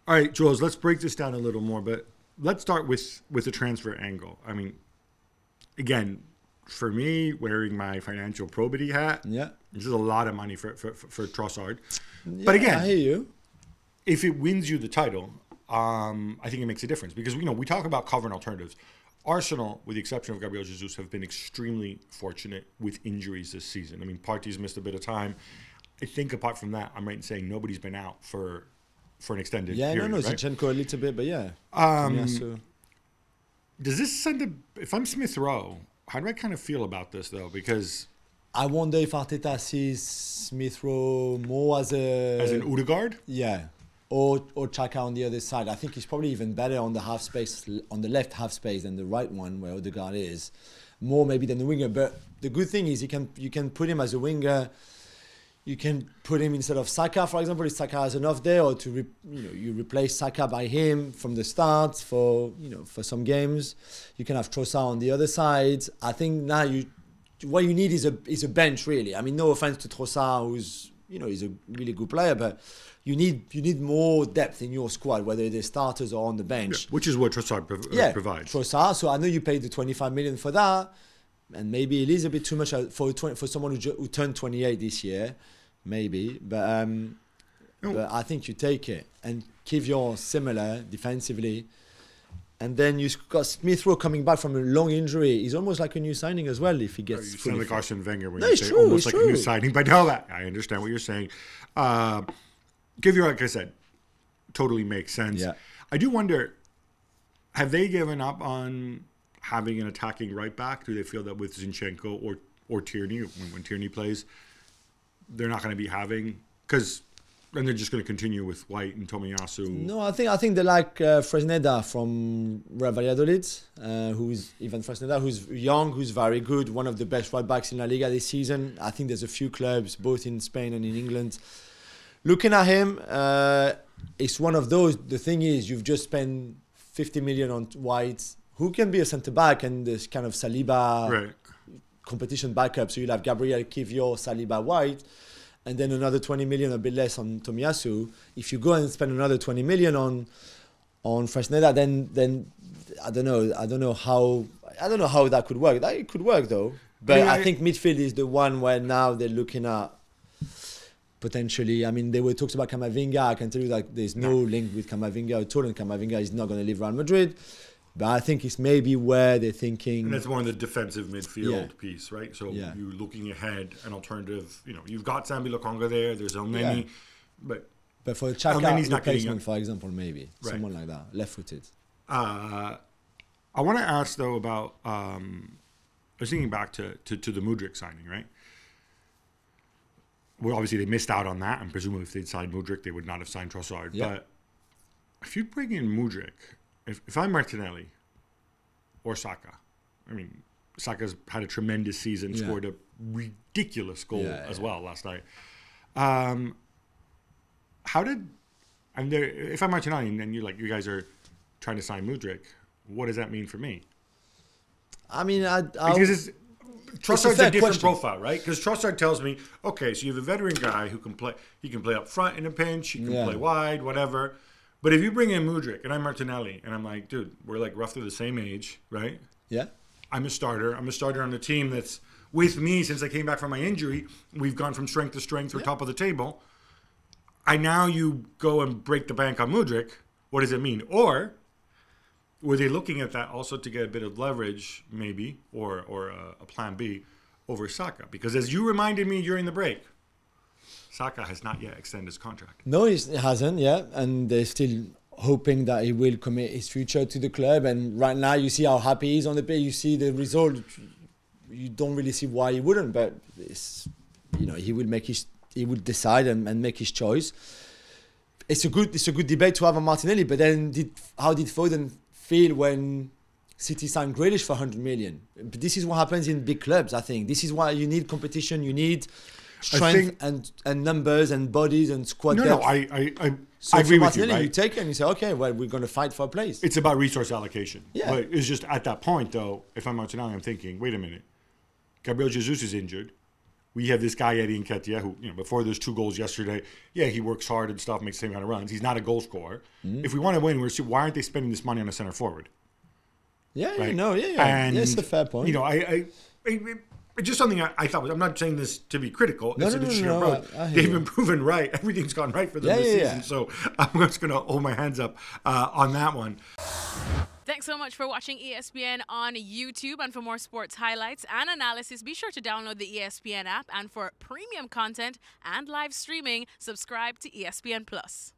All right, Jules, let's break this down a little more, but let's start with the transfer angle. I mean, again, for me, wearing my financial probity hat, this is a lot of money for Trossard. Yeah, but again, I hear you. If it wins you the title, I think it makes a difference because we talk about covering alternatives. Arsenal, with the exception of Gabriel Jesus, have been extremely fortunate with injuries this season. I mean, Partey's missed a bit of time. I think apart from that, I'm right in saying nobody's been out for an extended period. Right? Zinchenko a little bit, but does this send if I'm Smith Rowe, how do I kind of feel about this though? Because I wonder if Arteta sees Smith Rowe more as an Odegaard? Yeah. Or Saka on the other side. I think he's probably even better on the half space, on the left half space than the right one where Odegaard is. More maybe than the winger. But the good thing is you can put him as a winger. You can put him instead of Saka, for example, if Saka has an off day, or you replace Saka by him from the start for some games. You can have Trossard on the other side. I think now what you need is a bench really. I mean, no offense to Trossard, who's he's a really good player, but you need more depth in your squad, whether they're starters or on the bench. Yeah, which is what Trossard provides. Trossard. So I know you paid the 25 million for that, and maybe it is a bit too much for someone who turned 28 this year, maybe. But I think you take it and give your similar defensively. And then you've got Smith Rowe coming back from a long injury. He's almost like a new signing as well if he gets. You sound like Arsene Wenger when no, you say true, almost like a new signing. But no, I understand what you're saying. Give you, like I said, totally makes sense. Yeah. I do wonder, have they given up on having an attacking right back? Do they feel that with Zinchenko or Tierney, when Tierney plays, they're not going to be having? Because then they're just going to continue with White and Tomiyasu. No, I think they like Fresneda from Real Valladolid, who's young, who's very good, one of the best right backs in La Liga this season. I think there's a few clubs, both in Spain and in England, looking at him. It's one of those. The thing is, you've just spent 50 million on White, who can be a centre back and this kind of Saliba competition backup. So you'll have Gabriel, Kivior, Saliba, White. And then another 20 million, a bit less on Tomiyasu. If you go and spend another 20 million on Fresneda, then I don't know how that could work. It could work though. But I think midfield is the one where now they're looking at potentially. I mean, there were talks about Camavinga. I can tell you that there's no link with Camavinga at all, and Camavinga is not going to leave Real Madrid. But I think it's maybe where they're thinking. And that's more in the defensive midfield piece, right? So you're looking ahead, an alternative. You've got Sambi Lokonga there. There's Elneny, but for Xhaka replacement, for example, maybe someone like that, left-footed. I want to ask though about. I was thinking back to the Mudryk signing, right? Well, obviously they missed out on that, and presumably if they'd signed Mudryk, they would not have signed Trossard. Yeah. But if you bring in Mudryk. If I'm Martinelli or Saka, I mean, Saka's had a tremendous season, scored a ridiculous goal as well last night. If I'm Martinelli and you guys are trying to sign Mudryk, what does that mean for me? I mean, because Trossard's a different profile, right? Because Trossard tells me, okay, so you have a veteran guy who can play. He can play up front in a pinch. He can play wide, whatever. But if you bring in Mudryk and I'm Martinelli and I'm like, dude, we're like roughly the same age, right? Yeah. I'm a starter. I'm a starter on the team that's with me since I came back from my injury. We've gone from strength to strength. We're top of the table. Now you go and break the bank on Mudryk. What does it mean? Or were they looking at that also to get a bit of leverage, maybe, or a plan B over Saka? Because as you reminded me during the break, Saka has not yet extended his contract. No, he hasn't yet, and they're still hoping that he will commit his future to the club. And right now, you see how happy he is on the pitch. You see the result. You don't really see why he wouldn't, but he will decide and make his choice. It's a good debate to have on Martinelli. But then, how did Foden feel when City signed Grealish for 100 million? But this is what happens in big clubs. I think this is why you need competition. You need strength and numbers and bodies and squad depth. I agree with you, right? You take it and you say, okay, well, we're going to fight for a place. It's about resource allocation. Yeah. But it's just at that point, though, if I'm Martinelli, I'm thinking, wait a minute. Gabriel Jesus is injured. we have this guy, Eddie Nketiah, who, before those 2 goals yesterday, yeah, he works hard and stuff, makes the same kind of runs. He's not a goal scorer. If we want to win, why aren't they spending this money on a center forward? Yeah, right? And that's a fair point. It's just something I thought I'm not saying this to be critical. It's an interesting approach. They've been proven right. Everything's gone right for them this season. So I'm just going to hold my hands up on that one. Thanks so much for watching ESPN on YouTube. And for more sports highlights and analysis, be sure to download the ESPN app. And for premium content and live streaming, subscribe to ESPN Plus.